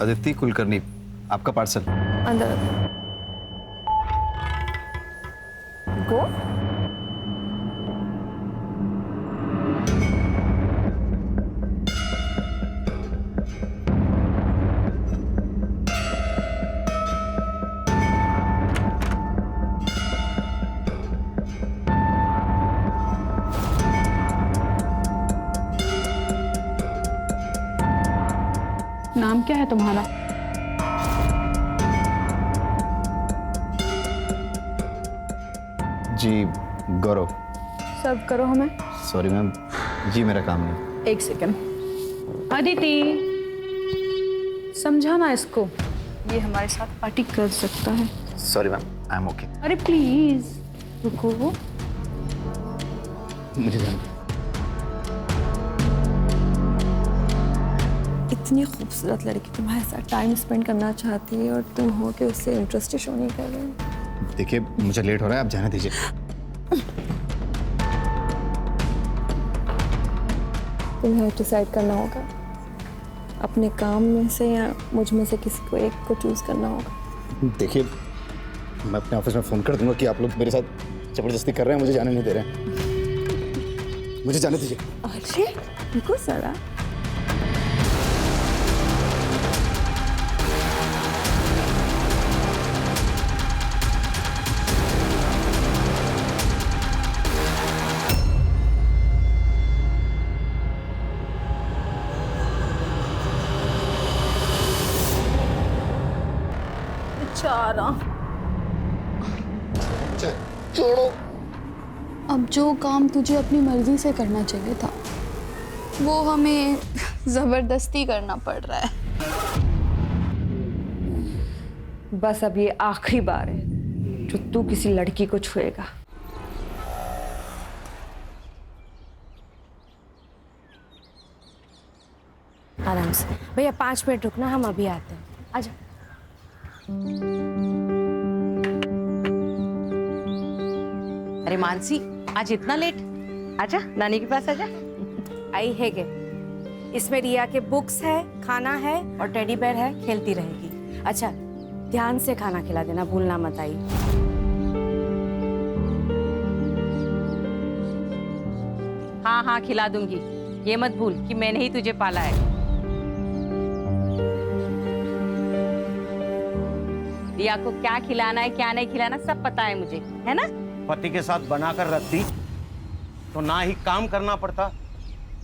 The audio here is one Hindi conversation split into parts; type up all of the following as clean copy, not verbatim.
अदिति कुलकर्णी, आपका पार्सल। अंदर गो। नाम क्या है तुम्हारा? जी गौरव। सर्व करो हमें। सॉरी मैम, जी मेरा काम नहीं। एक सेकंड। अदिति, समझाना इसको, ये हमारे साथ पार्टी कर सकता है। Sorry ma'am, I am okay. अरे प्लीज रुको। मुझे जाना। इतनी खूबसूरत लड़की तुम्हारे साथ टाइम स्पेंड करना चाहती है और तुम हो के उससे इंटरेस्ट शो नहीं कर रहे हो। देखिए मुझे लेट हो रहा है, आप जाने दीजिए। तुम्हें डिसाइड करना होगा, अपने काम में से या मुझ में से किसी को एक को चूज करना होगा। देखिए मैं अपने ऑफिस में फोन कर दूंगा कि आप लोग मेरे साथ जबरदस्ती कर रहे हैं, मुझे जाने नहीं दे रहे हैं। मुझे जाने दीजिए। अरे रुको जरा। छोड़ो। अब जो काम तुझे अपनी मर्जी से करना चाहिए था वो हमें जबरदस्ती करना पड़ रहा है। बस अब ये आखिरी बार है जो तू किसी लड़की को छुएगा। आराम से भैया, 5 मिनट रुकना, हम अभी आते हैं। आजा। अरे मानसी, आज इतना लेट? आजा, नानी के पास आजा। आई है के इसमें रिया के बुक्स है, खाना है और टेडी बेयर है, खेलती रहेगी। अच्छा, ध्यान से खाना खिला देना, भूलना मत। आई हाँ हाँ खिला दूंगी, ये मत भूल कि मैंने ही तुझे पाला है। रिया को क्या खिलाना है क्या नहीं खिलाना सब पता है मुझे, है ना? पति के साथ बनाकर रखती तो ना ही काम करना पड़ता,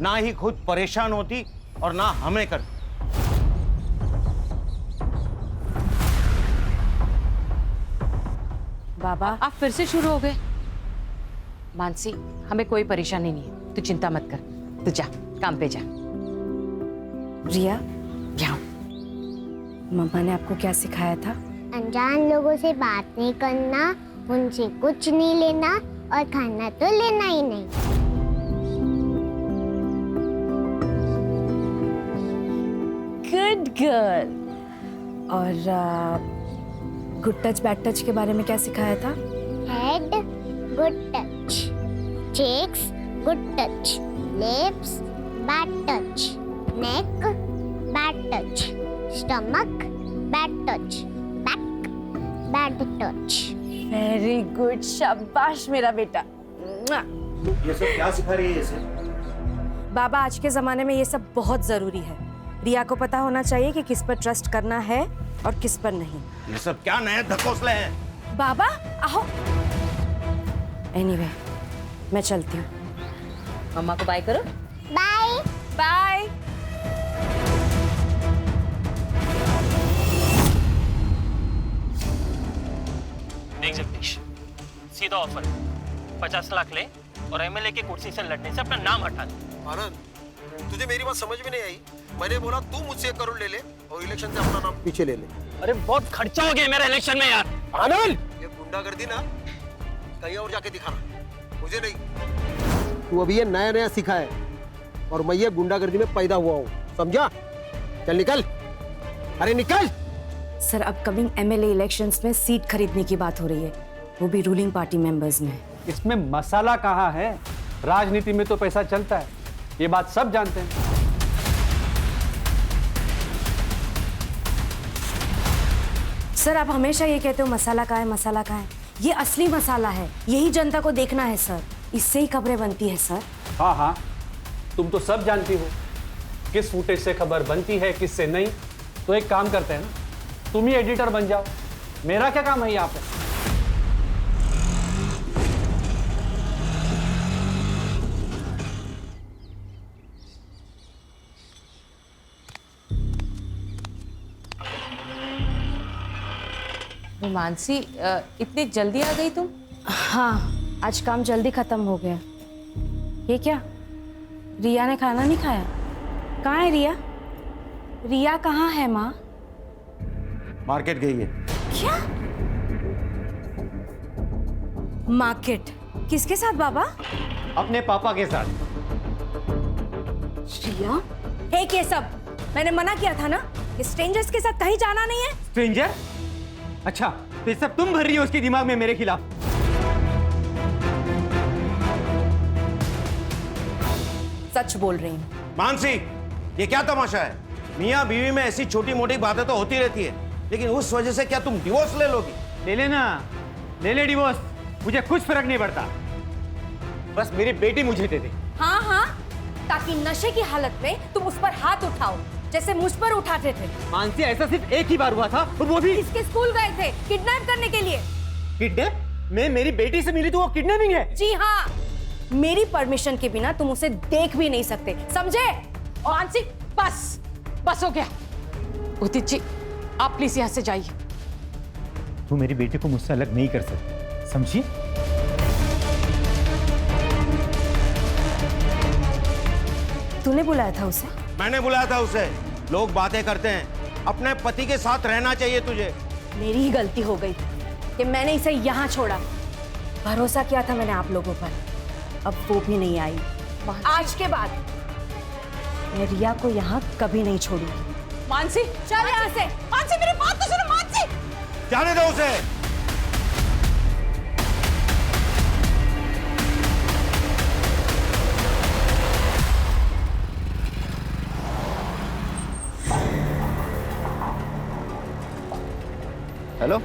ना ही खुद परेशान होती और ना हमें कर। बाबा आप फिर से शुरू हो गए। मानसी, हमें कोई परेशानी नहीं है, तू चिंता मत कर। तू जा, काम पे जा। रिया, जाओ। मम्मा ने आपको क्या सिखाया था? अनजान लोगों से बात नहीं करना, उनसे कुछ नहीं लेना और खाना तो लेना ही नहीं। Good girl. और गुड टच बैड टच के बारे में क्या सिखाया था? Head good touch, cheeks good touch, lips bad touch, neck bad touch, stomach bad touch, back bad touch. Very good, शाबाश मेरा बेटा। ये सब क्या सिखा रही है इसे? बाबा, आज के जमाने में ये सब बहुत जरूरी है। रिया को पता होना चाहिए कि किस पर ट्रस्ट करना है और किस पर नहीं। ये सब क्या नए धकोसले हैं? बाबा आओ। एनीवे, मैं चलती हूँ। मम्मा को बाय करो। Bye bye. देख जगदीश, सीधा ऑफर, 50 लाख ले और एमएलए की कुर्सी से लड़ने से अपना नाम हटा दे। आनंद, तुझे मेरी बात समझ में नहीं आई। मैंने बोला तू मुझसे 1 करोड़ ले ले और इलेक्शन से अपना नाम पीछे ले ले। अरे बहुत खर्चा हो गया मेरा इलेक्शन में यार। आनंद, ये गुंडागर्दी ना कहीं और जाके दिखाना, मुझे नहीं। तू अभी ये नया नया सीखा है और मैं ये गुंडागर्दी में पैदा हुआ हूँ, समझा? चल निकल, अरे निकल। सर, अपकमिंग एमएलए इलेक्शंस में सीट खरीदने की बात हो रही है, वो भी रूलिंग पार्टी मेंबर्स में। इसमें मसाला कहाँ है? राजनीति में तो पैसा चलता है, ये बात सब जानते हैं। सर आप हमेशा ये कहते हो मसाला कहाँ है, मसाला कहाँ है। ये असली मसाला है, यही जनता को देखना है सर, इससे ही खबरें बनती है सर। हाँ हाँ, तुम तो सब जानती हो किस फुटेज से खबर बनती है, किससे नहीं। तो एक काम करते हैं ना, तुम ही एडिटर बन जाओ, मेरा क्या काम है यहाँ पे। मानसी, इतनी जल्दी आ गई तुम? हाँ, आज काम जल्दी खत्म हो गया। ये क्या, रिया ने खाना नहीं खाया? कहाँ है रिया? रिया कहाँ है माँ? मार्केट गई है। क्या मार्केट? किसके साथ बाबा? अपने पापा के साथ। रिया, हे ये सब मैंने मना किया था ना कि स्ट्रेंजर्स के साथ कहीं जाना नहीं है। स्ट्रेंजर? अच्छा, तो ये सब तुम भर रही हो उसके दिमाग में मेरे खिलाफ। सच बोल रही हूँ। मानसी, ये क्या तमाशा है? मियाँ बीवी में ऐसी छोटी मोटी बातें तो होती रहती है, लेकिन उस वजह से क्या तुम डिवोर्स ले लोगी? ले लेना, ले ले डिवोर्स, मुझे कुछ फर्क नहीं पड़ता। बस मेरी बेटी मुझे दे दे। हाँ हाँ, ताकि नशे की हालत में तुम उस पर हाथ उठाओ जैसे मुझ पर उठाते थे। मानसी, ऐसा सिर्फ एक ही बार हुआ था, और वो भी इसके स्कूल गए थे किडनैप करने के लिए। किडनैप? मैं मेरी बेटी से मिली तो वो किडनैपिंग है? जी हाँ, मेरी परमिशन के बिना तुम उसे देख भी नहीं सकते, समझे? मानसी, बस बस हो गया। उदित जी, आप प्लीज यहाँ से जाइए। तू मेरी बेटी को मुझसे अलग नहीं कर सकती, समझी? तूने बुलाया था उसे? मैंने बुलाया था उसे। लोग बातें करते हैं, अपने पति के साथ रहना चाहिए तुझे। मेरी ही गलती हो गई कि मैंने इसे यहाँ छोड़ा। भरोसा किया था मैंने आप लोगों पर, अब वो भी नहीं आई। आज के बाद मैं रिया को यहाँ कभी नहीं छोड़ूंगी। मानसी, चल यहाँ से। मानसी मेरी बात तो सुनो। मानसी, जाने दो उसे। हेलो,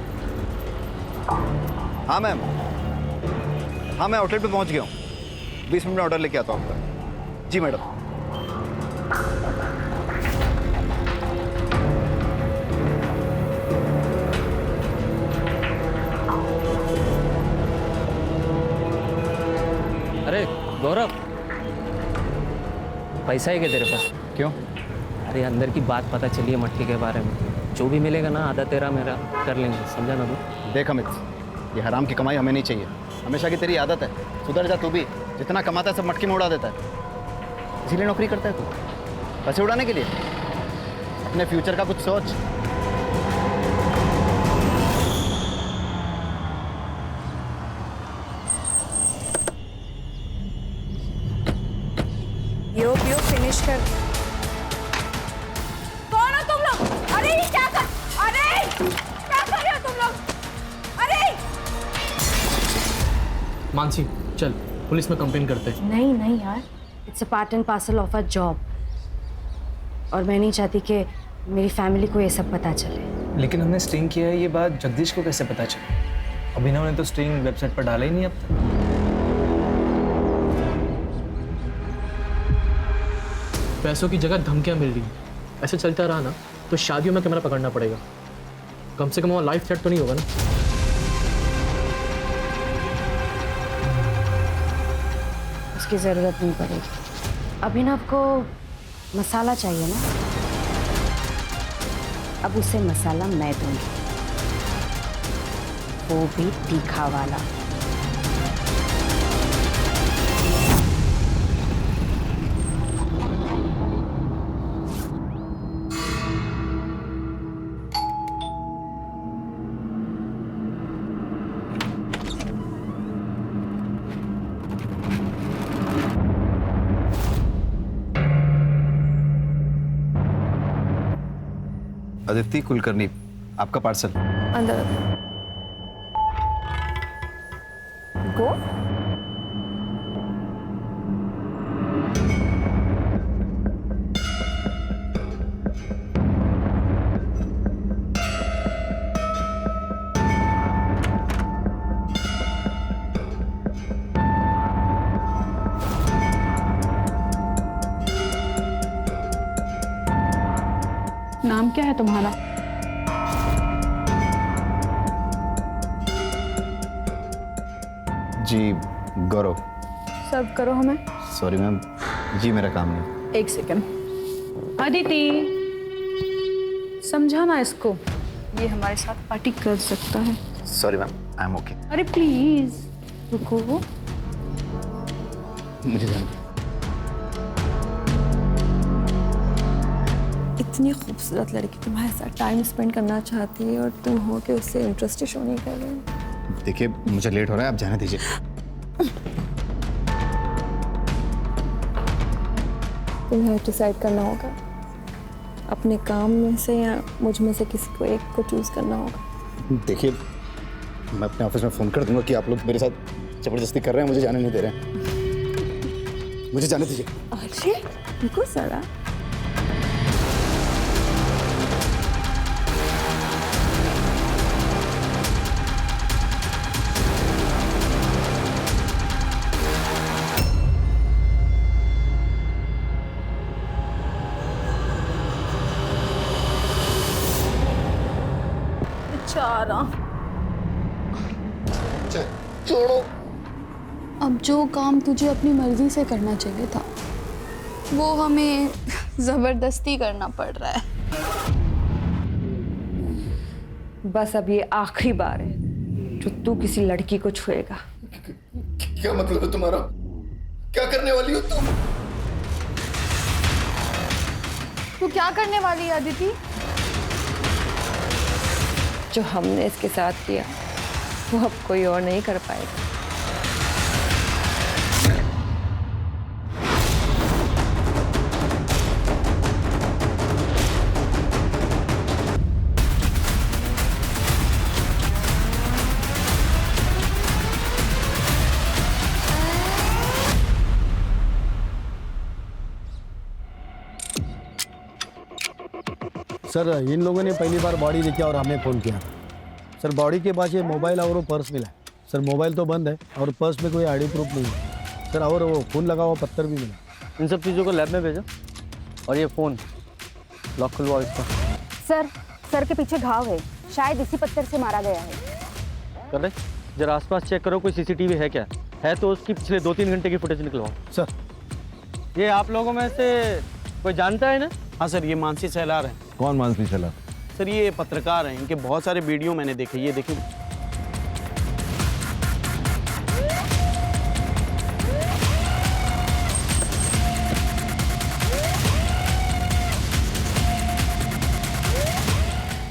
हाँ मैम, हाँ मैं आउटलेट पे पहुंच गया हूँ। 20 मिनट में ऑर्डर लेके आता हूँ आपका। जी मैडम। अरे गौरव, पैसा है क्या तेरे पास? क्यों? अरे अंदर की बात पता चली है मटके के बारे में। जो भी मिलेगा ना, आधा तेरा मेरा कर लेंगे, समझा ना तू? देख अमित, ये हराम की कमाई हमें नहीं चाहिए। हमेशा की तेरी आदत है, सुधर जा तू भी। जितना कमाता है सब मटके में उड़ा देता है। इसीलिए नौकरी करता है तू, पैसे उड़ाने के लिए। अपने फ्यूचर का कुछ सोच। यो फिनिश कर। कौन हो तुम लोग? अरे ये क्या कर रहे हो तुम लोग? अरे मानसी, चल पुलिस में कंप्लेन करते हैं। नहीं नहीं यार, it's a part and parcel of a job, और मैं नहीं चाहती कि मेरी फैमिली को ये सब पता चले। लेकिन हमने स्ट्रिंग किया है, ये बात जगदीश को कैसे पता चला? अभिनव ने तो स्ट्रिंग वेबसाइट पर डाला ही नहीं अब तक। पैसों की जगह धमकियां मिल रही। ऐसे चलता रहा ना तो शादियों में कैमरा पकड़ना पड़ेगा। कम से कम वो लाइफ थ्रेट तो नहीं होगा ना? उसकी ज़रूरत नहीं पड़ेगी। अभिनव को मसाला चाहिए ना, अब उसे मसाला मैं दूंगी, वो भी तीखा वाला। अदिति कुलकर्णी, आपका पार्सल। अंदर गो। नाम क्या है तुम्हारा? जी गौरव। सर्व करो हमें। सॉरी मैम, जी मेरा काम नहीं। एक सेकंड। अदिति, समझाना इसको, ये हमारे साथ पार्टी कर सकता है। Sorry ma'am, I am okay. अरे प्लीज रुको। मुझे जाना। इतनी खूबसूरत लड़की तुम्हारे साथ टाइम स्पेंड करना चाहती है और तुम हो कि उससे इंटरेस्ट शो नहीं कर रहे। देखिए मुझे लेट हो रहा है, आप जाने दीजिए। तुम्हें डिसाइड करना होगा, अपने काम में से या मुझ में से किसी को एक को चूज करना होगा। देखिए मैं अपने ऑफिस में फ़ोन कर दूंगा कि आप लोग मेरे साथ ज़बरदस्ती कर रहे हैं, मुझे जाने नहीं दे रहे हैं। मुझे जाने दीजिए। अरे रुको जरा। छोड़ो। अब जो काम तुझे अपनी मर्जी से करना चाहिए था वो हमें जबरदस्ती करना पड़ रहा है। बस अब ये आखिरी बार है जो तू किसी लड़की को छुएगा। क्या मतलब है तुम्हारा? क्या करने वाली हो तुम? तू क्या करने वाली है अदिति? जो हमने इसके साथ किया वो अब कोई और नहीं कर पाएगा। सर इन लोगों ने पहली बार बॉडी देखी और हमें फ़ोन किया। सर बॉडी के पास ये मोबाइल और वो पर्स मिला। सर मोबाइल तो बंद है और पर्स में कोई आईडी प्रूफ नहीं है सर, और वो खून लगा हुआ पत्थर भी मिला। इन सब चीज़ों को लैब में भेजो और ये फ़ोन लॉक खुलवाओ इसका। सर के पीछे घाव है, शायद इसी पत्थर से मारा गया है। कर रहे जरा आसपास चेक करो, कोई सीसीटीवी है क्या? है तो उसकी पिछले 2-3 घंटे की फुटेज निकलवाओ। सर ये आप लोगों में से कोई जानता है ना? हाँ सर, ये मानसी सहलार हैं। कौन मानसी सहलार? सर ये पत्रकार हैं, इनके बहुत सारे वीडियो मैंने देखे। ये देखिए।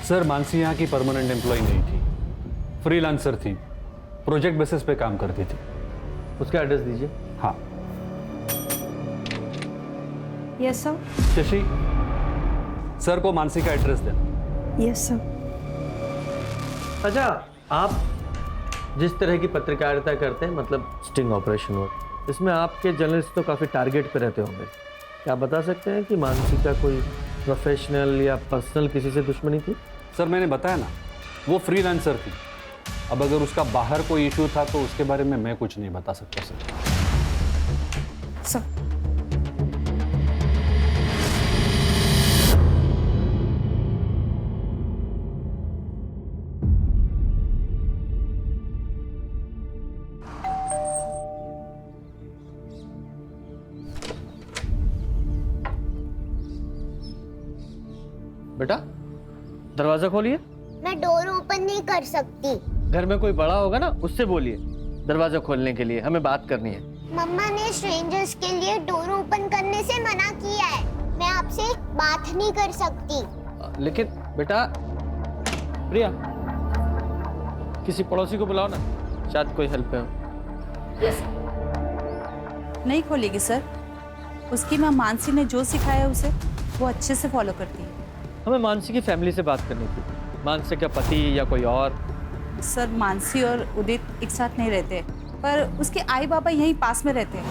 सर मानसी यहाँ की परमानेंट एम्प्लॉय नहीं थी, फ्रीलांसर थी, प्रोजेक्ट बेसिस पे काम करती थी। उसका एड्रेस दीजिए। हाँ। Yes sir. शशि, सर को मानसी का एड्रेस देना। Yes sir. अच्छा, आप जिस तरह की पत्रकारिता करते हैं, मतलब स्टिंग ऑपरेशन हो, इसमें आपके जर्नलिस्ट तो काफ़ी टारगेट पे रहते होंगे। क्या आप बता सकते हैं कि मानसी का कोई प्रोफेशनल या पर्सनल किसी से दुश्मनी थी? सर मैंने बताया ना, वो फ्रीलांसर थी। अब अगर उसका बाहर कोई इशू था तो उसके बारे में मैं कुछ नहीं बता सकता सर। सर बेटा दरवाजा खोलिए। मैं डोर ओपन नहीं कर सकती। घर में कोई बड़ा होगा ना, उससे बोलिए दरवाजा खोलने के लिए, हमें बात करनी है। मम्मा ने स्ट्रेंजर्स के लिए डोर ओपन करने से मना किया है। मैं आपसे बात नहीं कर सकती। लेकिन बेटा, प्रिया किसी पड़ोसी को बुलाओ ना, शायद कोई हेल्प है। नहीं खोलेगी सर, उसकी माँ मानसी ने जो सिखाया है उसे वो अच्छे से फॉलो करती है। हमें मानसी की फैमिली से बात करनी थी। मानसी का पति या कोई और? सर मानसी और उदित एक साथ नहीं रहते, पर उसके आई बाबा यहीं पास में रहते हैं।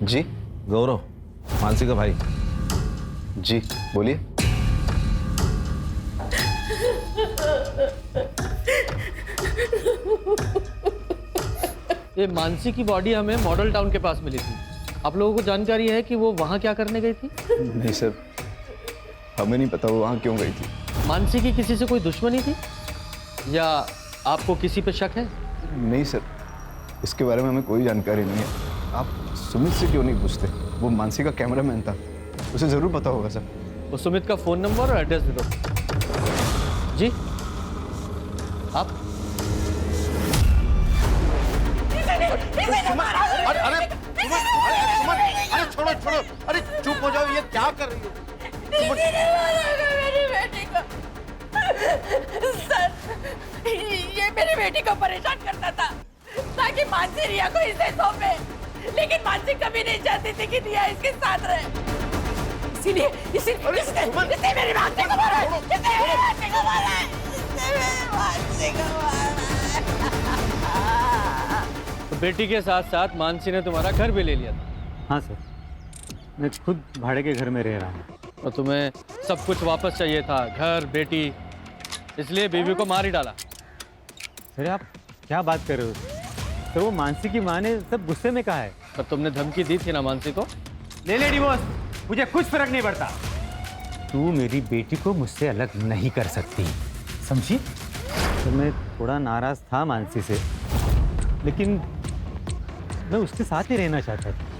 जी गौरव, मानसी का भाई। जी बोलिए। ये मानसी की बॉडी हमें मॉडल टाउन के पास मिली थी। आप लोगों को जानकारी है कि वो वहाँ क्या करने गई थी? नहीं सर, हमें नहीं पता वो वहाँ क्यों गई थी। मानसी की किसी से कोई दुश्मनी थी या आपको किसी पे शक है? नहीं सर, इसके बारे में हमें कोई जानकारी नहीं है। आप सुमित से क्यों नहीं पूछते? वो मानसी का कैमरामैन था, उसे ज़रूर पता होगा सर। वो सुमित का फ़ोन नंबर और एड्रेस दे दो। जी आप? अरे छोड़ो छोड़ो, अरे चुप हो जाओ, ये क्या कर रही हो? मेरी बेटी को सर, ये मेरी बेटी को परेशान करता था ताकि मानसी रिया को इसे सौंपे, लेकिन मानसी कभी नहीं चाहती थी कि रिया इसके साथ रहे। इसीलिए इसने मेरी मानसी को मारा, इसने मेरी मानसी को मारा, इसने मेरी मानसी को मारा। तो बेटी के साथ साथ मानसी ने तुम्हारा घर भी ले लिया था? हाँ सर, मैं खुद भाड़े के घर में रह रहा हूँ। और तुम्हें सब कुछ वापस चाहिए था, घर, बेटी, इसलिए बीवी को मार ही डाला? सर आप क्या बात कर रहे हो सर? वो मानसी की माँ ने सब गुस्से में कहा है। पर तुमने धमकी दी थी ना मानसी को? ले ले डिवोर्स, मुझे कुछ फर्क नहीं पड़ता। तू मेरी बेटी को मुझसे अलग नहीं कर सकती, समझी? तो मैं थोड़ा नाराज था मानसी से, लेकिन मैं उसके साथ ही रहना चाहता था।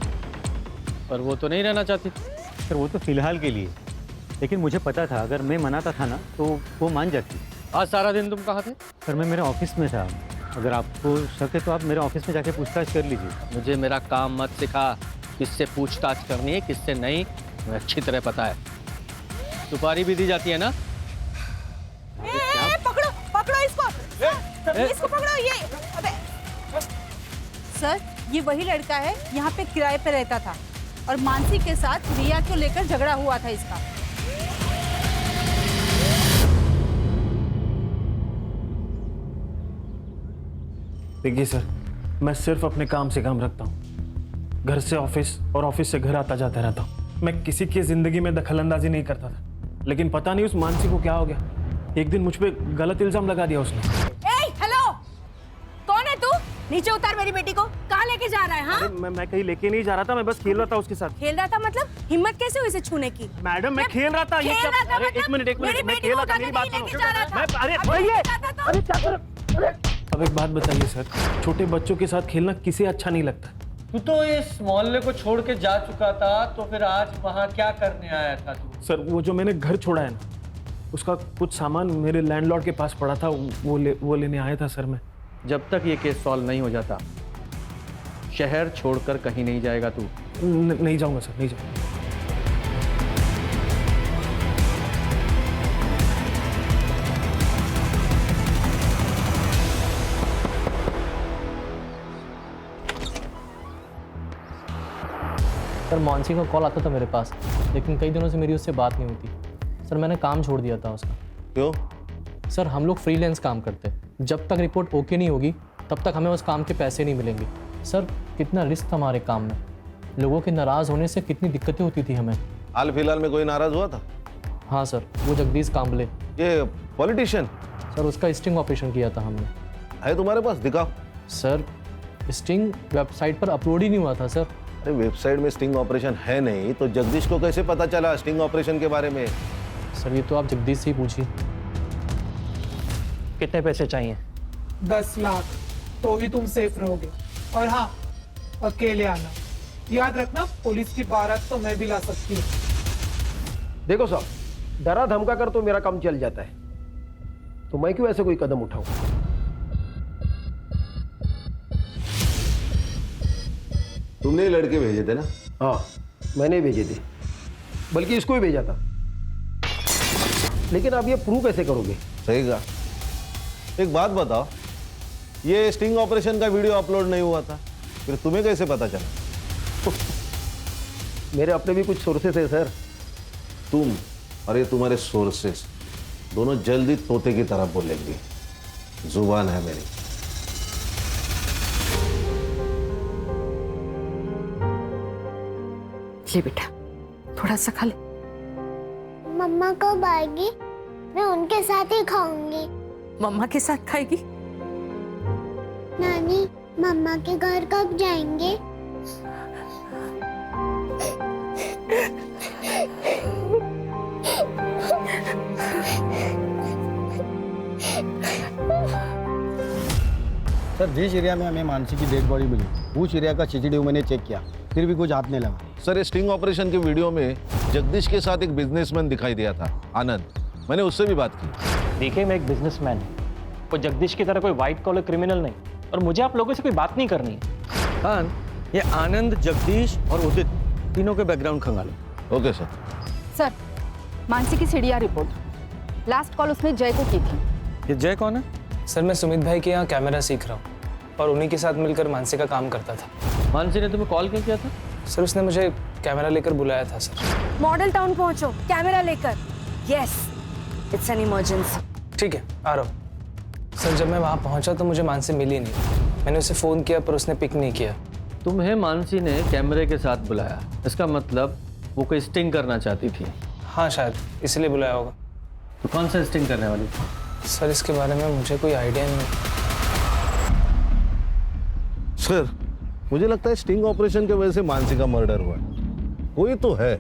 पर वो तो नहीं रहना चाहती। सर वो तो फिलहाल के लिए, लेकिन मुझे पता था अगर मैं मनाता था ना तो वो मान जाती। आज सारा दिन तुम कहाँ थे? सर मैं मेरे ऑफिस में था। अगर आपको शक है तो आप मेरे ऑफिस में जाके पूछताछ कर लीजिए। मुझे मेरा काम मत सिखा, किससे पूछताछ करनी है किससे नहीं मुझे अच्छी तरह पता है। सुपारी भी दी जाती है ना? पकड़ो पकड़ो इसको, इसको पकड़ो। ये अबे सर, ये वही लड़का है, यहाँ पे किराए पे रहता था और मानसी के साथ रिया को लेकर झगड़ा हुआ था इसका। देखिए सर, मैं सिर्फ अपने काम से काम रखता हूँ। घर से ऑफिस और ऑफिस से घर आता जाता रहता हूँ। मैं किसी की जिंदगी में दखलंदाजी नहीं करता था, लेकिन पता नहीं उस मानसी को क्या हो गया। एक दिन मुझ पे गलत इल्जाम लगा दिया उसने। हेलो, कौन है तू? नीचे उतार मेरी बेटी को। कहाँ लेके जा रहा है? हाँ, मैं कहीं लेके नहीं जा रहा था, मैं बस खेल रहा था उसके साथ। खेल रहा था मतलब? हिम्मत कैसे हुई इसे छूने की? मैडम मैं खेल रहा था। अरे एक मिनट, मैं खेल रहा था, मेरी बात सुनो। अरे क्या कर? अब एक बात बताइए सर, छोटे बच्चों के साथ खेलना किसे अच्छा नहीं लगता? तू तो इस मोहल्ले को छोड़ के जा चुका था, तो फिर आज वहाँ क्या करने आया था तू? सर वो जो मैंने घर छोड़ा है ना, उसका कुछ सामान मेरे लैंडलॉर्ड के पास पड़ा था, वो लेने आया था सर मैं। जब तक ये केस सॉल्व नहीं हो जाता शहर छोड़कर कहीं नहीं जाएगा तू? नहीं जाऊंगा सर, नहीं जाऊंगा। सर मानसी का कॉल आता था मेरे पास, लेकिन कई दिनों से मेरी उससे बात नहीं होती। सर मैंने काम छोड़ दिया था उसका। क्यों? सर हम लोग फ्रीलांस काम करते हैं, जब तक रिपोर्ट ओके नहीं होगी तब तक हमें उस काम के पैसे नहीं मिलेंगे। सर कितना रिस्क था हमारे काम में, लोगों के नाराज़ होने से कितनी दिक्कतें होती थी हमें। हाल फिलहाल में कोई नाराज हुआ था? हाँ सर, वो जगदीश कांबले, ये पॉलिटिशियन। सर उसका स्टिंग ऑपरेशन किया था हमने। है तुम्हारे पास? दिखाओ। सर स्टिंग वेबसाइट पर अपलोड ही नहीं हुआ था सर। अरे वेबसाइट में स्टिंग ऑपरेशन है नहीं तो जगदीश को कैसे पता चला स्टिंग ऑपरेशन के बारे में? सर ये तो आप जगदीश से ही पूछिए। कितने पैसे चाहिए? 10 लाख, तो ही तुम सेफ रहोगे। और हाँ, अकेले आना। याद रखना, पुलिस की बारात तो मैं भी ला सकती हूँ। देखो साहब, डरा धमका कर तो मेरा काम चल जाता है, तो मैं क्यों ऐसे कोई कदम उठाऊं? तुमने लड़के भेजे थे ना? हाँ मैंने भेजे थे, बल्कि इसको ही भेजा था। लेकिन आप ये प्रूव कैसे करोगे? सही कहा। एक बात बताओ, ये स्टिंग ऑपरेशन का वीडियो अपलोड नहीं हुआ था, फिर तुम्हें कैसे पता चला? मेरे अपने भी कुछ सोर्सेस है सर। तुम और ये तुम्हारे सोर्सेस दोनों जल्दी तोते की तरह बोलेंगे। जुबान है मेरी। ले बेटा, थोड़ा सा खा ले। मम्मा कब आएगी? मैं उनके साथ ही खाऊंगी। मम्मा के साथ खाएगी? नानी, मम्मा के घर कब जाएंगे? सर, जिस एरिया में हमें मानसी की डेड बॉडी मिली उस एरिया का सीसीटीवी मैंने चेक किया, फिर भी कुछ हाथ नहीं लगा। सर, ये स्टिंग ऑपरेशन के वीडियो में जगदीश के साथ एक बिजनेसमैन दिखाई दिया था, आनंद। मैंने उससे भी बात की। देखिए, मैं एक बिजनेसमैन हूँ, वो जगदीश की तरह कोई वाइट कॉलर क्रिमिनल नहीं, और मुझे आप लोगों से कोई बात नहीं करनी है। खान, ये आनंद, जगदीश और उदित तीनों के बैकग्राउंड खंगालो। Okay sir. सर, मानसी की सीडीआर रिपोर्ट। लास्ट कॉल उसने जय को की थी। ये जय कौन है? सर, मैं सुमित भाई के यहाँ कैमरा सीख रहा हूँ और उन्हीं के साथ मिलकर मानसी का काम करता था। मानसी ने तुम्हें कॉल क्यों किया था? सर, उसने मुझे कैमरा लेकर बुलाया था सर। मॉडल टाउन पहुंचो, कैमरा लेकर। Yes, it's an emergency. ठीक है, आ रहा हूँ। सर, जब मैं वहाँ पहुँचा तो मुझे मानसी मिली नहीं। मैंने उसे फ़ोन किया पर उसने पिक नहीं किया। तुम्हें मानसी ने कैमरे के साथ बुलाया, इसका मतलब वो कोई स्टिंग करना चाहती थी। हाँ, शायद इसलिए बुलाया होगा। तो कौन सा स्टिंग करने वाली थी? सर, इसके बारे में मुझे कोई आइडिया नहीं। सर, मुझे लगता है स्टिंग ऑपरेशन के वजह से मानसी का मर्डर हुआ है। कोई तो है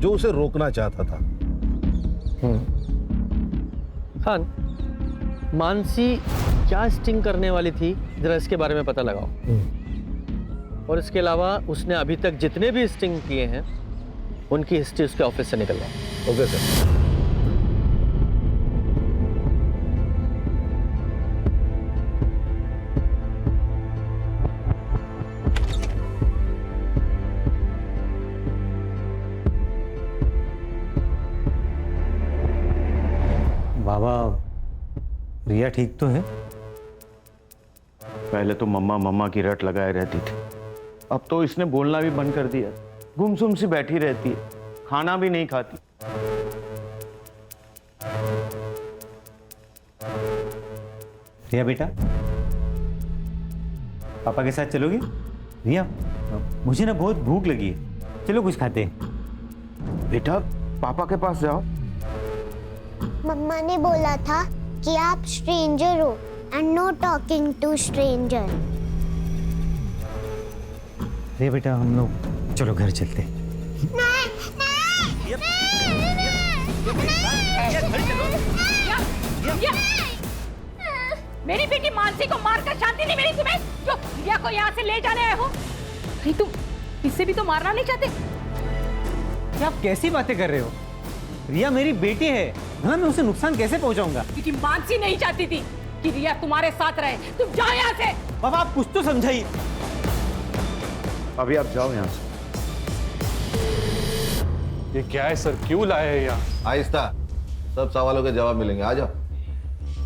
जो उसे रोकना चाहता था। खान, मानसी क्या स्टिंग करने वाली थी, जरा इसके बारे में पता लगाओ। और इसके अलावा उसने अभी तक जितने भी स्टिंग किए हैं उनकी हिस्ट्री उसके ऑफिस से निकलवाओ। Okay sir. बाबा, रिया ठीक तो है? पहले तो मम्मा मम्मा की रट लगाए रहती थी, अब तो इसने बोलना भी बंद कर दिया। गुमसुम सी बैठी रहती है, खाना भी नहीं खाती। रिया बेटा, पापा के साथ चलोगी? रिया, मुझे ना बहुत भूख लगी है, चलो कुछ खाते हैं। बेटा, पापा के पास जाओ। मम्मा ने बोला था कि आप स्ट्रेंजर हो and no talking to stranger. Riya बेटा, हम लोग चलो घर चलते हैं। मेरी बेटी मानसी को मारकर शांति नहीं मिली तुम्हें, जो रिया को यहाँ से ले जाने आए हो? नहीं, तुम इससे भी तो मारना नहीं चाहते। आप कैसी बातें कर रहे हो? रिया मेरी बेटी है, हाँ, मैं उसे नुकसान कैसे पहुंचाऊंगा? क्योंकि मानसी नहीं चाहती थी कि रिया तुम्हारे साथ रहे। तुम जाओ यहाँ से। पापा, आप कुछ तो समझाइए। अभी आप जाओ यहाँ से। ये क्या है सर, क्यों लाए हैं यहाँ? आहिस्ता, सब सवालों के जवाब मिलेंगे। आ जाओ,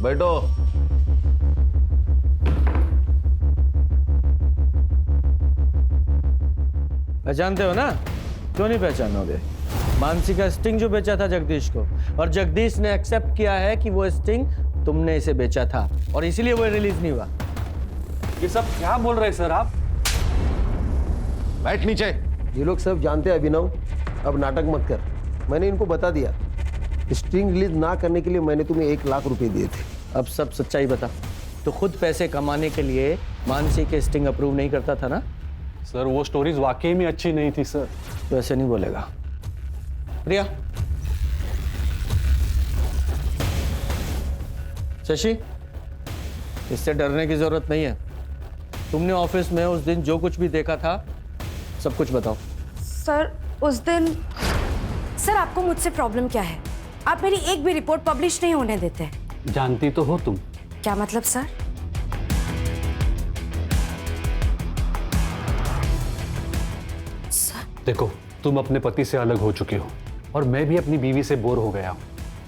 बैठो। पहचानते हो ना? क्यों नहीं पहचानोगे? मानसी का स्टिंग जो बेचा था जगदीश को, और जगदीश ने एक्सेप्ट किया है कि वो स्टिंग तुमने इसे बेचा था, और इसीलिए वो रिलीज नहीं हुआ। ये सब क्या बोल रहे हैं सर आप? बैठ नीचे। ये लोग सब जानते हैं अभिनव, अब नाटक मत कर। मैंने इनको बता दिया, स्टिंग रिलीज ना करने के लिए मैंने तुम्हें 1 लाख रुपए दिए थे। अब सब सच्चाई बता। तो खुद पैसे कमाने के लिए मानसी के स्टिंग अप्रूव नहीं करता था ना? सर, वो स्टोरीज वाकई में अच्छी नहीं थी सर। तो ऐसे नहीं बोलेगा। रिया, शशि, इससे डरने की जरूरत नहीं है। तुमने ऑफिस में उस दिन जो कुछ भी देखा था सब कुछ बताओ। सर, उस दिन सर आपको मुझसे प्रॉब्लम क्या है? आप मेरी एक भी रिपोर्ट पब्लिश नहीं होने देते। जानती तो हो तुम। क्या मतलब सर? देखो, तुम अपने पति से अलग हो चुके हो और मैं भी अपनी बीवी से बोर हो गया हूं।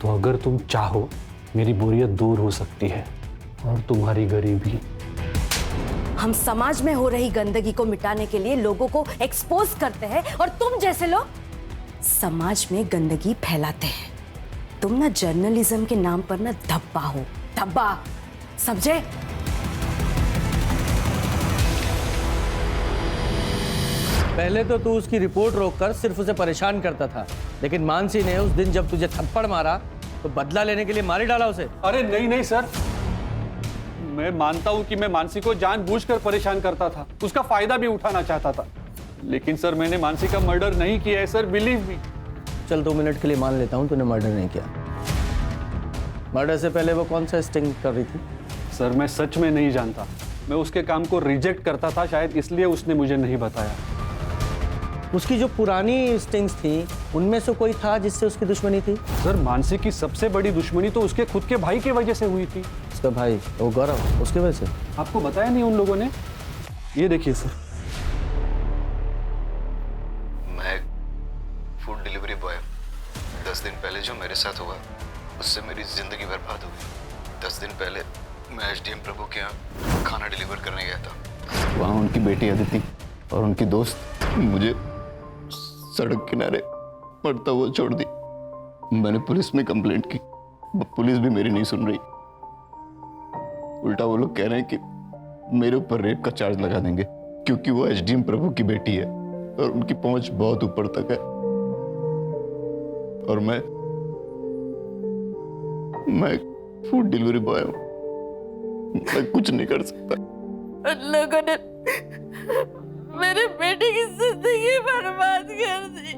तो अगर तुम चाहो, मेरी बोरियत दूर हो सकती है और तुम्हारी गरीबी। हम समाज में हो रही गंदगी को मिटाने के लिए लोगों को एक्सपोज करते हैं और तुम जैसे लोग समाज में गंदगी फैलाते हैं। तुम ना जर्नलिज्म के नाम पर ना धब्बा हो, धब्बा, समझे? पहले तो तू उसकी रिपोर्ट रोककर सिर्फ उसे परेशान करता था, लेकिन मानसी ने उस दिन जब तुझे थप्पड़ मारा तो बदला लेने के लिए मार ही डाला उसे। अरे नहीं नहीं सर, मैं मानता हूं कि मैं मानसी को जानबूझकर परेशान करता था, उसका फायदा भी उठाना चाहता था, लेकिन सर मैंने मानसी का मर्डर नहीं किया है सर, बिलीव मी। चल 2 मिनट के लिए मान लेता हूँ तूने मर्डर नहीं किया। मर्डर से पहले वो कौन सा स्टिंग कर रही थी? सर मैं सच में नहीं जानता, मैं उसके काम को रिजेक्ट करता था, शायद इसलिए उसने मुझे नहीं बताया। उसकी जो पुरानी स्टिंग्स थी उनमें से कोई था जिससे उसकी दुश्मनी थी? सर मानसी की सबसे बड़ी दुश्मनी तो उसके खुद के भाई की वजह से हुई थी। उसका भाई वो गौरव, उसकी वजह से? आपको बताया नहीं उन लोगों ने? ये देखिए सर। मैं फूड डिलीवरी बॉय, 10 दिन पहले जो मेरे साथ हुआ उससे मेरी जिंदगी बर्बाद हो गई। 10 दिन पहले मैं एसडीएम प्रभु के यहाँ खाना डिलीवर करने गया था। वहाँ उनकी बेटी अदिति और उनकी दोस्त मुझे सड़क किनारे मरता हुआ छोड़ दी। मैंने पुलिस में कंप्लेंट की, पुलिस भी मेरी नहीं सुन रही। उल्टा वो लोग कह रहे हैं कि मेरे ऊपर रेप का चार्ज लगा देंगे क्योंकि वो एसडीएम प्रभु की बेटी है और उनकी पहुंच बहुत ऊपर तक है और मैं फूड डिलीवरी बॉय हूं, मैं कुछ नहीं कर सकता। उन लोगों ने मेरे बेटे की जिंदगी बर्बाद कर दी।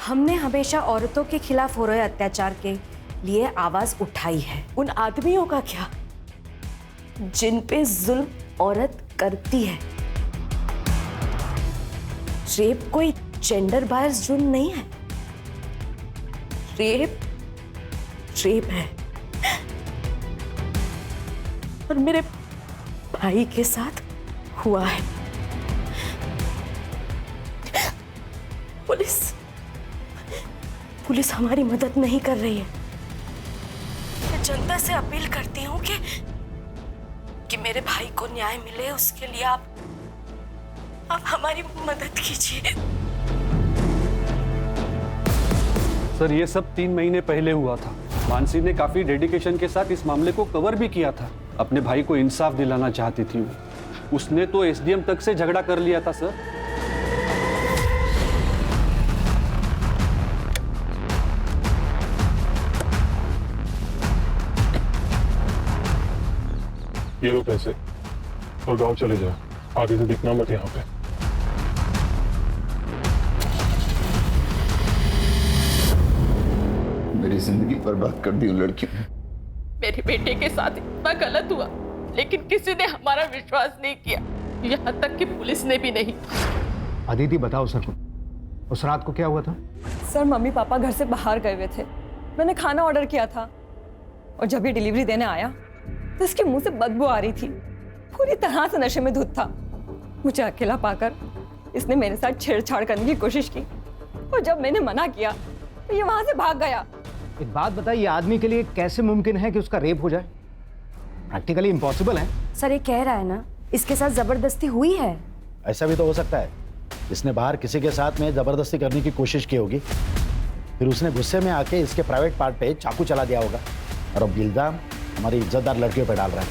हमने हमेशा औरतों के खिलाफ हो रहे अत्याचार के लिए आवाज उठाई है। उन आदमियों का क्या जिन पे जुल्म औरत करती है? रेप कोई जेंडर बायस जुर्म नहीं है, रेप रेप है। और मेरे भाई के साथ हुआ है। पुलिस हमारी मदद नहीं कर रही है। मैं जनता से अपील करती हूँ कि मेरे भाई को न्याय मिले, उसके लिए आप हमारी मदद कीजिए। सर ये सब 3 महीने पहले हुआ था। मानसी ने काफी डेडिकेशन के साथ इस मामले को कवर भी किया था। अपने भाई को इंसाफ दिलाना चाहती थी वो। उसने तो एसडीएम तक से झगड़ा कर लिया था सर। ये लो पैसे और गांव चले जाओ, आगे से दिखना मत यहाँ पे। मेरी जिंदगी बर्बाद कर दी उन लड़कियों ने। मेरे बेटे के साथ इतना गलत हुआ, लेकिन किसी ने हमारा विश्वास नहीं किया, यहाँ तक कि पुलिस ने भी नहीं। अदिति बताओ सर, उस रात को क्या हुआ था? सर मम्मी पापा घर से बाहर गए हुए थे, मैंने खाना ऑर्डर किया था और जब ये डिलीवरी देने आया तो इसके मुंह से बदबू आ रही थी। पूरी तरह से नशे में धुत था। मुझे अकेला पाकर इसने मेरे साथ छेड़छाड़ करने की कोशिश की और जब मैंने मना किया तो ये वहां से भाग गया। एक बात बताइए, आदमी के लिए कैसे मुमकिन है कि उसका रेप हो जाए? प्रैक्टिकली इम्पॉसिबल है। सर ये कह रहा है ना इसके साथ जबरदस्ती हुई है। ऐसा भी तो हो सकता है, इसने बाहर किसी के साथ में जबरदस्ती करने की कोशिश की होगी, फिर उसने गुस्से में आके इसके प्राइवेट पार्ट पे चाकू चला दिया होगा और अब इल्जाम हमारी इज्जतदार लड़कियों पे डाल रहा है।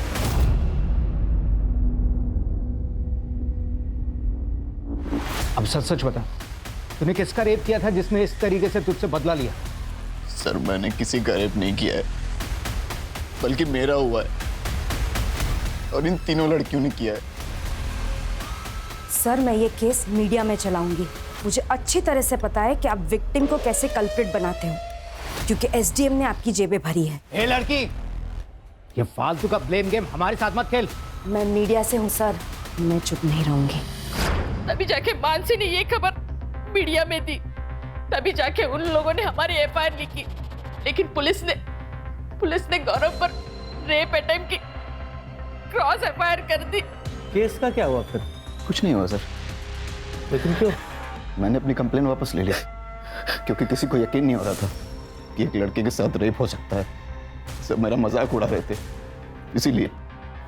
अब सच सच बता, तूने किसका रेप किया था जिसने इस तरीके से तुझसे बदला लिया? सर मैंने किसी का रेप नहीं किया है, बल्कि मेरा हुआ है और इन तीनों लड़कियों ने किया है। सर मैं ये केस मीडिया में चलाऊंगी। मुझे अच्छी तरह से पता है कि आप विक्टिम को कैसे कल्प्रिट बनाते हो, क्योंकि एसडीएम ने आपकी जेबें भरी है। ए लड़की, ये फालतू का ब्लेम गेम हमारे साथ मत खेल। मैं मीडिया से हूँ सर, मैं चुप नहीं रहूंगी। तभी जाके मानसी ने ये खबर मीडिया में दी, तभी जाके उन लोगों ने हमारी एफआईआर लिखी, लेकिन पुलिस ने गौरव पर रेप अटेम्प्ट की क्रॉस एफआईआर कर दी। केस का क्या हुआ फिर? कुछ नहीं हुआ सर। लेकिन क्यों? मैंने अपनी कंप्लेन वापस ले ली क्योंकि किसी को यकीन नहीं हो रहा था कि एक लड़के के साथ रेप हो सकता है। सब मेरा मजाक उड़ा रहे थे, इसीलिए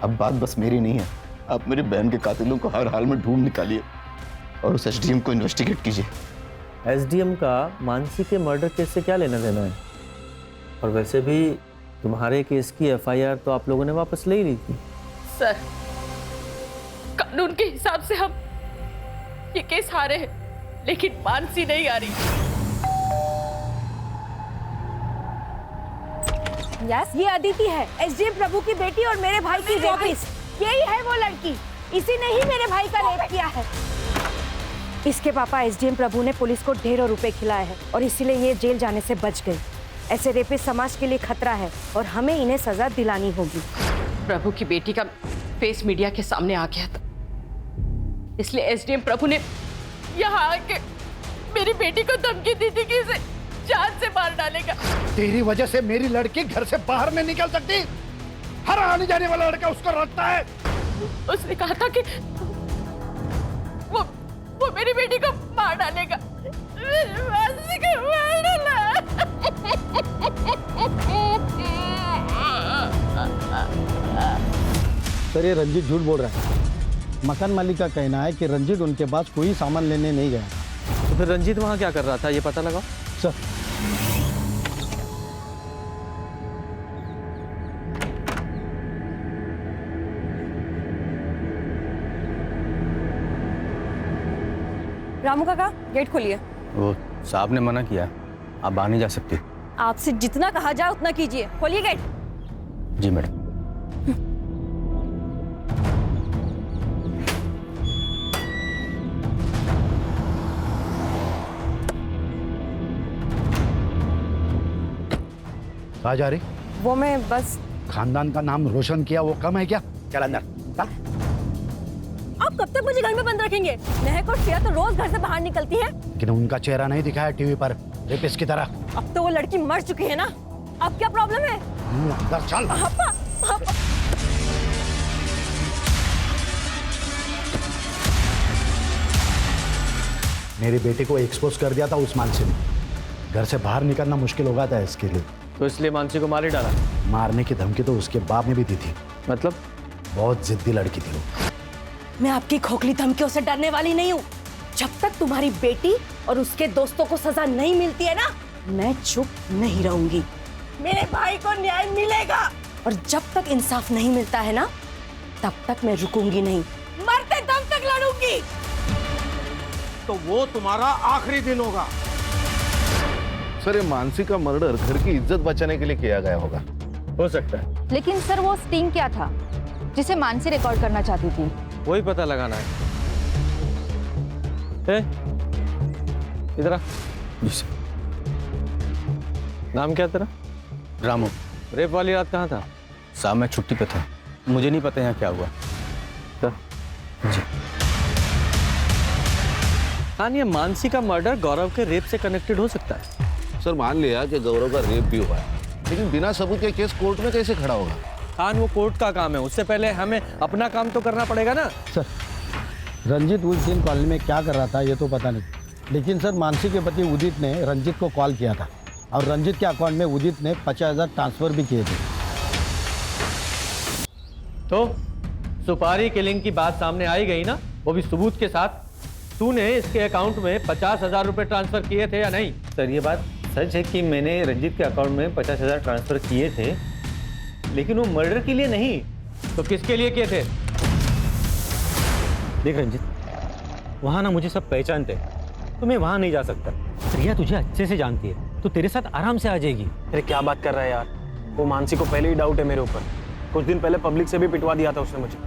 अब बात बस मेरी नहीं है। आप मेरी बहन के कातिलों को हर हाल में ढूंढ निकालिए और उस एसडीएम को इन्वेस्टिगेट कीजिए। एसडीएम का मानसी के मर्डर केस से क्या लेना देना है? और वैसे भी तुम्हारे केस की एफआईआर तो आप लोगों ने वापस ले ही ली थी। सर कानून के हिसाब से हम ये केस हारे हैं, लेकिन मानसी नहीं आ रही। यस, ये अदिति है, एसडीएम प्रभु की बेटी और मेरे भाई की रेपिस्ट। यही है वो लड़की, इसी ने ही मेरे भाई का रेप किया है। इसके पापा एसडीएम प्रभु ने पुलिस को ढेरों रुपए खिलाए हैं और इसीलिए ये जेल जाने से बच गई। ऐसे रेपिस्ट समाज के लिए खतरा है और हमें इन्हें सजा दिलानी होगी। प्रभु की बेटी का फेस मीडिया के सामने आ गया था, इसलिए एसडीएम प्रभु ने यहाँ आके मेरी बेटी को धमकी दी थी कि इसे जान से मार डालेगा। तेरी वजह से मेरी लड़की घर से बाहर नहीं निकल सकती। हर आने जाने वाला लड़का उसको रखता है। उसने कहा था कि वो मेरी बेटी को मार डालेगा। मानसी को मार डाला। सर, ये रंजीत झूठ बोल रहा है। मकान मालिक का कहना है कि रंजीत उनके पास कोई सामान लेने नहीं गया। तो फिर रंजीत वहाँ क्या कर रहा था, ये पता लगाओ। सर, रामू काका, गेट खोलिए। वो साहब ने मना किया, आप बाहर नहीं जा सकती। आपसे जितना कहा जाए उतना कीजिए, खोलिए गेट। जी मैडम। कहाँ जा रही? वो मैं बस खानदान का नाम रोशन किया वो कम है क्या? चल अंदर चल। आप कब तक मुझे घर में बंद रखेंगे? महक और श्रेया तो रोज घर से बाहर निकलती है। लेकिन उनका चेहरा नहीं दिखाया टीवी पर रेपिस्ट की तरह। अब तो वो लड़की मर चुकी है ना, अब क्या प्रॉब्लम है? अंदर चल। पापा, पापा। मेरी बेटी को एक्सपोज कर दिया था उस मानसी ने। घर से बाहर निकलना मुश्किल हो गया था इसके लिए, तो इसलिए मानसी को मार ही डाला। मारने की धमकी तो उसके बाप ने भी दी थी। मतलब? बहुत जिद्दी लड़की थी वो। मैं आपकी खोखली धमकियों से डरने वाली नहीं हूँ। जब तक तुम्हारी बेटी और उसके दोस्तों को सजा नहीं मिलती है ना, मैं चुप नहीं रहूंगी। मेरे भाई को न्याय मिलेगा और जब तक इंसाफ नहीं मिलता है ना, तब तक मैं रुकूंगी नहीं, मरते दम तक लड़ूंगी। तो वो तुम्हारा आखिरी दिन होगा। सर, ये मानसी का मर्डर घर की इज्जत बचाने के लिए किया गया होगा। हो सकता है। लेकिन सर, वो स्टिंग क्या था जिसे मानसी रिकॉर्ड करना चाहती थी? वही पता लगाना है। इधर आ। जी सर। नाम क्या तेरा? रामू। रेप वाली रात कहाँ था? साहब मैं छुट्टी पे था, मुझे नहीं पता यहाँ क्या हुआ। जी। हाँ, ये मानसी का मर्डर गौरव के रेप से कनेक्टेड हो सकता है। सर, मान लिया कि गौरव का रेप भी हुआ है, लेकिन बिना सबूत के केस कोर्ट में कैसे खड़ा होगा? खान, वो कोर्ट का काम है, उससे पहले हमें अपना काम तो करना पड़ेगा ना। सर, रंजीत उस दिन कॉलेज में क्या कर रहा था ये तो पता नहीं, लेकिन सर मानसी के पति उदित ने रंजीत को कॉल किया था और रंजीत के अकाउंट में उदित ने 50,000 ट्रांसफर भी किए थे। तो सुपारी किलिंग की बात सामने आई गई ना, वो भी सबूत के साथ। तूने इसके अकाउंट में 50,000 रुपए ट्रांसफर किए थे या नहीं? सर, ये बात सच है कि मैंने रंजीत के अकाउंट में 50,000 ट्रांसफर किए थे, लेकिन वो मर्डर के लिए नहीं। तो किसके लिए किए थे? देख रंजीत, वहाँ ना मुझे सब पहचानते, तो मैं वहाँ नहीं जा सकता। रिया तुझे अच्छे से जानती है, तो तेरे साथ आराम से आ जाएगी। अरे क्या बात कर रहा है यार, वो मानसी को पहले ही डाउट है मेरे ऊपर। कुछ दिन पहले पब्लिक से भी पिटवा दिया था उसने मुझे,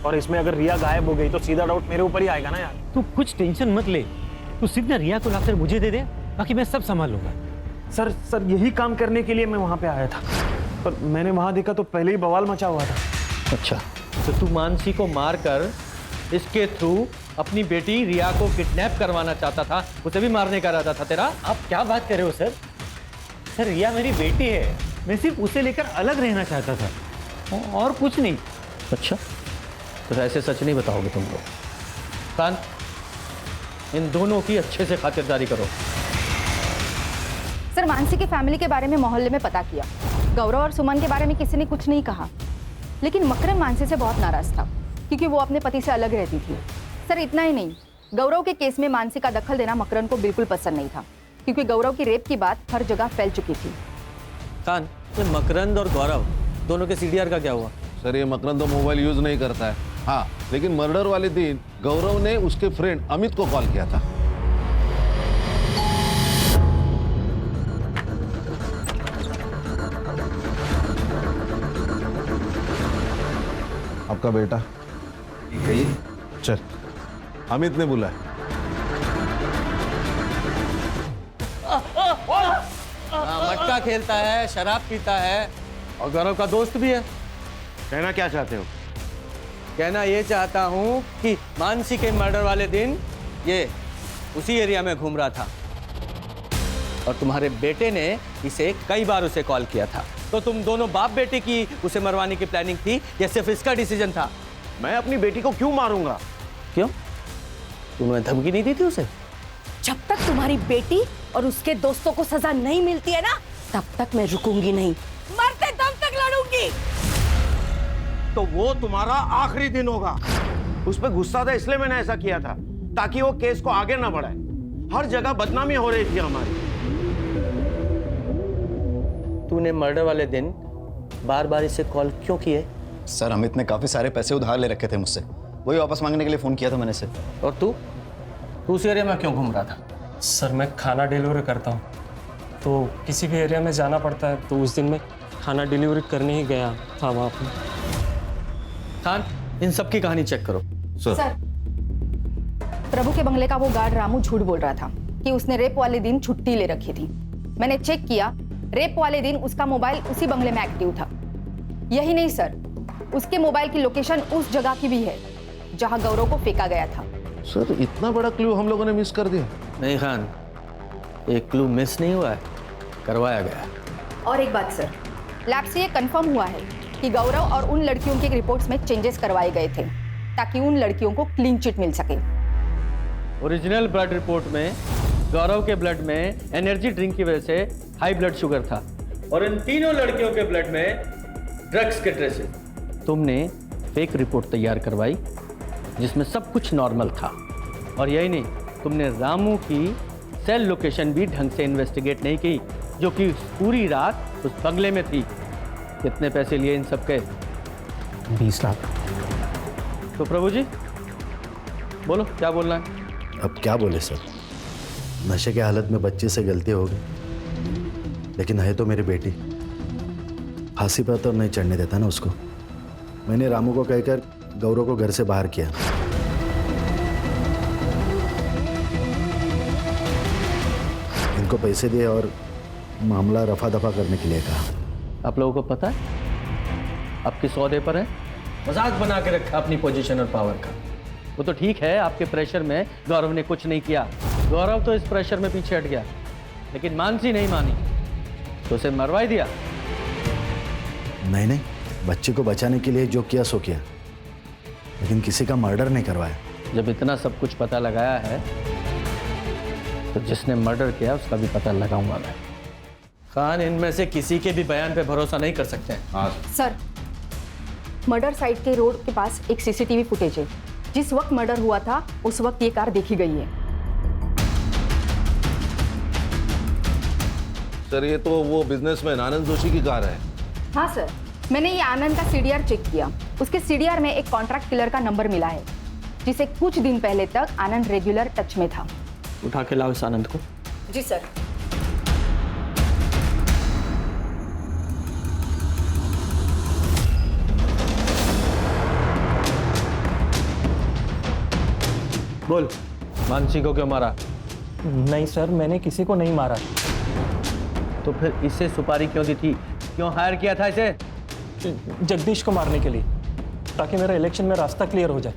और इसमें अगर रिया गायब हो गई तो सीधा डाउट मेरे ऊपर ही आएगा ना यार। तू कुछ टेंशन मत ले, तू सीधा रिया को लाकर मुझे दे दे, बाकी मैं सब संभाल लूंगा। सर यही काम करने के लिए मैं वहाँ पे आया था, पर मैंने वहाँ देखा तो पहले ही बवाल मचा हुआ था। अच्छा, तो तू मानसी को मारकर इसके थ्रू अपनी बेटी रिया को किडनैप करवाना चाहता था, उसे भी मारने का इरादा था तेरा? आप क्या बात कर रहे हो सर? सर, रिया मेरी बेटी है, मैं सिर्फ उसे लेकर अलग रहना चाहता था और कुछ नहीं। अच्छा, तो ऐसे सच नहीं बताओगे तुम लोग? कान, इन दोनों की अच्छे से खातिरदारी करो। सर, मानसी की फैमिली के बारे में मोहल्ले में पता किया। गौरव और सुमन के बारे में किसी ने कुछ नहीं कहा, लेकिन मकरम मानसी से बहुत नाराज था क्योंकि वो अपने पति से अलग रहती थी। सर, इतना ही नहीं, गौरव के केस में मानसी का दखल देना मकरम को बिल्कुल पसंद नहीं था क्योंकि गौरव की रेप की बात हर जगह फैल चुकी थी। कान, ये मकरंद और गौरव दोनों के सीडीआर का क्या हुआ? सर, ये मकरंद तो मोबाइल यूज नहीं करता है। हाँ, लेकिन मर्डर वाले दिन गौरव ने उसके फ्रेंड अमित को कॉल किया था। आपका बेटा? चल, अमित ने बुलाया। मटका खेलता है, शराब पीता है और गौरव का दोस्त भी है। कहना क्या चाहते हो? कहना ये चाहता हूँ कि मानसी के मर्डर वाले दिन ये उसी एरिया में घूम रहा था और तुम्हारे बेटे ने इसे कई बार उसे कॉल किया था। तो तुम दोनों बाप बेटे की उसे मरवाने की प्लानिंग थी या सिर्फ इसका डिसीजन था? मैं अपनी बेटी को क्यों मारूंगा? क्यों? तुमने धमकी नहीं दी थी उसे? जब तक तुम्हारी बेटी और उसके दोस्तों को सजा नहीं मिलती है ना, तब तक मैं रुकूंगी नहीं, मरते दम तक लड़ूंगी। तो वो तुम्हारा आखिरी दिन होगा। उस पर गुस्सा था इसलिए मैंने ऐसा किया था, ताकि वो केस को आगे ना बढ़ाए। हर जगह बदनामी हो रही थी हमारी। तूने मर्डर वाले दिन बार बार इसे कॉल क्यों किए? सर, अमित ने काफी सारे पैसे उधार ले रखे थे मुझसे, वही वापस मांगने के लिए फोन किया था मैंने इसे। और तू उस एरिया में क्यों घूम रहा था? सर, मैं खाना डिलीवर करता हूँ, तो किसी भी एरिया में जाना पड़ता है, तो उस दिन मैं खाना डिलीवरी करने ही गया था वहाँ पर। खान, इन सब की कहानी चेक करो। सर, प्रभु के बंगले का वो गार्ड रामू झूठ बोल रहा था कि उसने रेप वाले दिन छुट्टी ले रखी थी। मैंने चेक किया, रेप वाले दिन उसका मोबाइल उसी बंगले में एक्टिव था। यही नहीं सर, उसके मोबाइल की लोकेशन उस जगह की भी है जहां गौरव को फेंका गया था। सर, इतना बड़ा क्लू हम लोगों ने मिस कर दिया। नहीं खान, एक क्लू मिस नहीं हुआ है, करवाया गया है। और एक बात सर, लैब से ये कंफर्म हुआ है कि गौरव और उन लड़कियों के रिपोर्ट्स में चेंजेस करवाए गए थे ताकि उन लड़कियों को क्लीन चिट मिल सके। ओरिजिनल ब्लड रिपोर्ट में गौरव के ब्लड में एनर्जी ड्रिंक की वजह से हाई ब्लड शुगर था और इन तीनों लड़कियों के ब्लड में ड्रग्स के ट्रेसेस। तुमने फेक रिपोर्ट तैयार करवाई जिसमें सब कुछ नॉर्मल था। और यही नहीं, तुमने रामू की सेल लोकेशन भी ढंग से इन्वेस्टिगेट नहीं की, जो कि पूरी रात उस बंगले में थी। कितने पैसे लिए इन सब के? 20 लाख। तो प्रभु जी बोलो, क्या बोलना है? अब क्या बोले सर, नशे के हालत में बच्चे से गलती हो गई, लेकिन है तो मेरी बेटी। फांसी पर तो नहीं चढ़ने देता ना उसको। मैंने रामू को कहकर गौरव को घर से बाहर किया। इनको पैसे दिए और मामला रफा दफा करने के लिए कहा। आप लोगों को पता है आप किस औहदे पर हैं? मजाक बना के रखा अपनी पोजीशन और पावर का। वो तो ठीक है, आपके प्रेशर में गौरव ने कुछ नहीं किया, गौरव तो इस प्रेशर में पीछे हट गया, लेकिन मानसी नहीं मानी तो उसे मरवा ही दिया। नहीं नहीं, बच्चे को बचाने के लिए जो किया सो किया, लेकिन किसी का मर्डर नहीं करवाया। जब इतना सब कुछ पता लगाया है तो जिसने मर्डर किया उसका भी पता लगाऊंगा मैं। खान, इनमें से किसी के भी बयान पे भरोसा नहीं कर सकते हैं। सर, मर्डर साइट के रोड के पास एक सीसीटीवी फुटेज है। जिस वक्त मर्डर हुआ था उस वक्त ये कार देखी गई है। सर, ये तो वो बिजनेसमैन आनंद जोशी की कार है। हाँ सर, मैंने ये आनंद का सीडीआर चेक किया। उसके सीडीआर में एक कॉन्ट्रैक्ट किलर का नंबर मिला है जिसे कुछ दिन पहले तक आनंद रेगुलर टच में था। उठा के लाओ इस आनंद को। जी सर। बोल, मानसी को क्यों मारा? नहीं सर, मैंने किसी को नहीं मारा। तो फिर इसे सुपारी क्यों दी थी? क्यों हायर किया था इसे? जगदीश को मारने के लिए, ताकि मेरा इलेक्शन में रास्ता क्लियर हो जाए।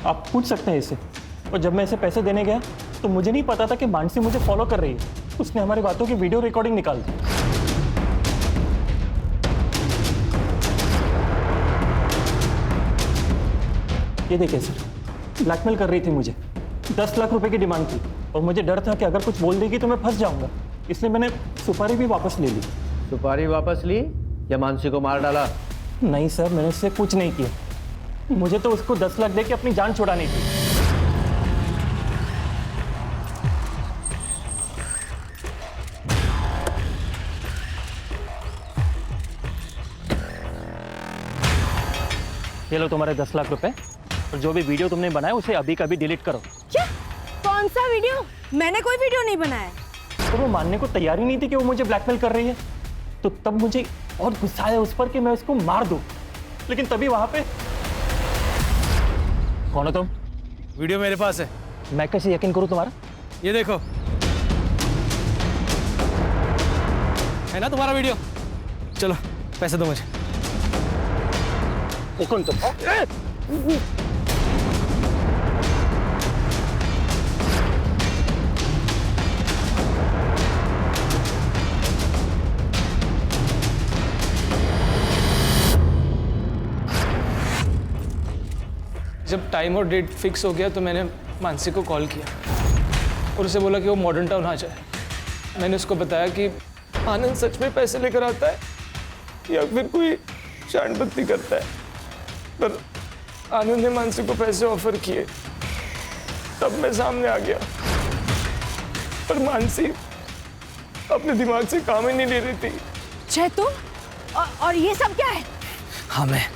आप पूछ सकते हैं इसे। और जब मैं इसे पैसे देने गया तो मुझे नहीं पता था कि मानसी मुझे फॉलो कर रही है। उसने हमारी बातों की वीडियो रिकॉर्डिंग निकाल दी। ये देखिए सर, ब्लैकमेल कर रही थी मुझे। 10 लाख रुपए की डिमांड थी और मुझे डर था कि अगर कुछ बोल देगी तो मैं फंस जाऊंगा, इसलिए मैंने सुपारी भी वापस ले ली। सुपारी वापस ली या मानसी को मार डाला? नहीं सर, मैंने उससे कुछ नहीं किया। मुझे तो उसको 10 लाख दे के अपनी जान छुड़ानी थी। ये लो तुम्हारे 10 लाख रुपए, और जो भी वीडियो तुमने बनाया उसे अभी का अभी डिलीट करो। क्या? कौन सा वीडियो? मैंने कोई वीडियो नहीं बनाया। तो वो मानने को तैयार ही नहीं थी कि वो मुझे ब्लैकमेल कर रही है। तो तब मुझे और गुस्सा आया उस पर कि मैं उसको मार दूं, लेकिन तभी वहां पे कौन हो तुम? वीडियो मेरे पास है। मैं कैसे यकीन करूं तुम्हारा? ये देखो, है ना तुम्हारा वीडियो? चलो पैसे दो मुझे। कौन तुम? जब टाइम और डेट फिक्स हो गया तो मैंने मानसी को कॉल किया और उसे बोला कि वो मॉडर्न टाउन आ जाए। मैंने उसको बताया कि आनंद सच में पैसे लेकर आता है या फिर कोई शांडबत्ती करता है, पर आनंद ने मानसी को पैसे ऑफर किए। तब मैं सामने आ गया, पर मानसी अपने दिमाग से काम ही नहीं ले रही थी। जय तुम और ये सब क्या है? हाँ मैं,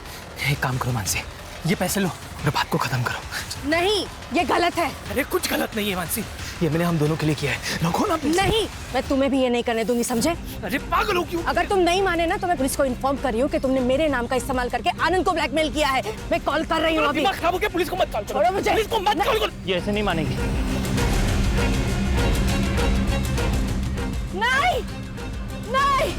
एक काम करो मानसी, ये पैसे लो और बात को खत्म करो। नहीं, ये गलत है। अरे कुछ गलत नहीं है मानसी, ये मैंने हम दोनों के लिए किया है। रखो ना प्लीज। नहीं, मैं तुम्हें भी ये नहीं करने दूंगी, समझे? अरे पागल हो क्यों? अगर तुम नहीं माने ना तो मैं पुलिस को इन्फॉर्म कर रही हूँ कि तुमने मेरे नाम का इस्तेमाल करके आनंद को ब्लैकमेल किया है। मैं कॉल कर रही हूँ अभी। दिमाग खराब हो गया, पुलिस को मत कॉल करो। छोड़ो मुझे। पुलिस को मत कॉल करो। ये ऐसे नहीं मानेंगे। नहीं, नहीं।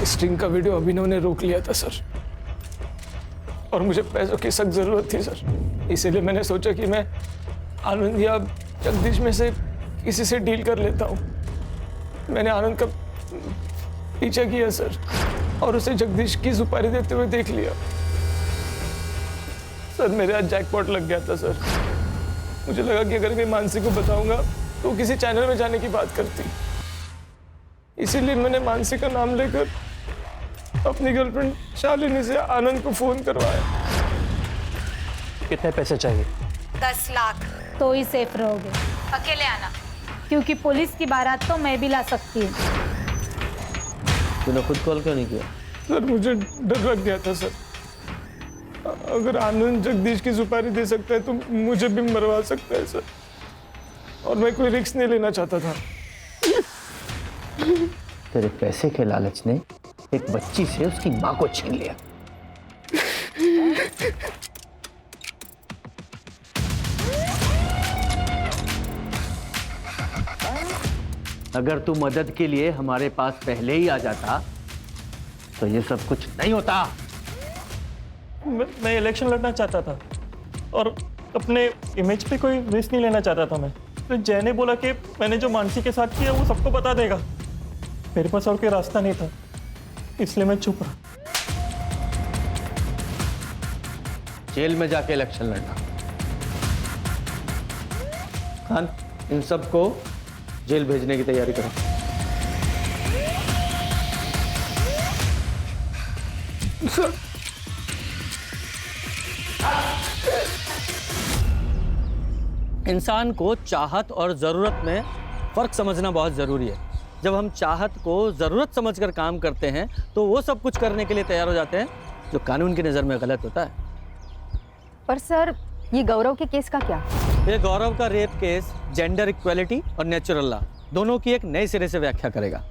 स्ट्रिंग का वीडियो अभिनव ने रोक लिया था सर, और मुझे पैसों की सख्त जरूरत थी सर। इसीलिए मैंने सोचा कि मैं आनंद या जगदीश में से किसी से डील कर लेता हूँ। मैंने आनंद का पीछा किया सर, और उसे जगदीश की सुपारी देते हुए देख लिया। सर मेरे आज जैकपॉट लग गया था सर। मुझे लगा कि अगर मैं मानसी को बताऊंगा तो किसी चैनल में जाने की बात करती। इसीलिए मैंने मानसी का नाम लेकर अपनी गर्लफ्रेंड शालिनी से आनंद को फोन करवाया। कितने पैसे चाहिए? 10 लाख। तो ही सेफ रहोगे। अकेले आना, क्योंकि पुलिस की बारात तो मैं भी ला सकती हूँ। तूने खुद कॉल क्यों नहीं किया? सर मुझे डर लग गया था सर, अगर आनंद जगदीश की सुपारी दे सकता है तो मुझे भी मरवा सकता है सर, और मैं कोई रिस्क नहीं लेना चाहता था। तेरे पैसे के लालच ने एक बच्ची से उसकी माँ को छीन लिया। अगर तू मदद के लिए हमारे पास पहले ही आ जाता तो ये सब कुछ नहीं होता। मैं इलेक्शन लड़ना चाहता था और अपने इमेज पे कोई रिस्क नहीं लेना चाहता था मैं। तो जय ने बोला कि मैंने जो मानसी के साथ किया वो सबको बता देगा। मेरे पास और कोई रास्ता नहीं था, इसलिए मैं चुप रहा। जेल में जाके इलेक्शन लड़ना। खान, इन सबको जेल भेजने की तैयारी करो। सर इंसान को चाहत और ज़रूरत में फ़र्क समझना बहुत ज़रूरी है। जब हम चाहत को ज़रूरत समझकर काम करते हैं तो वो सब कुछ करने के लिए तैयार हो जाते हैं जो कानून की नज़र में गलत होता है। पर सर, ये गौरव के केस का क्या? ये गौरव का रेप केस जेंडर इक्वलिटी और नेचुरल लॉ दोनों की एक नए सिरे से व्याख्या करेगा।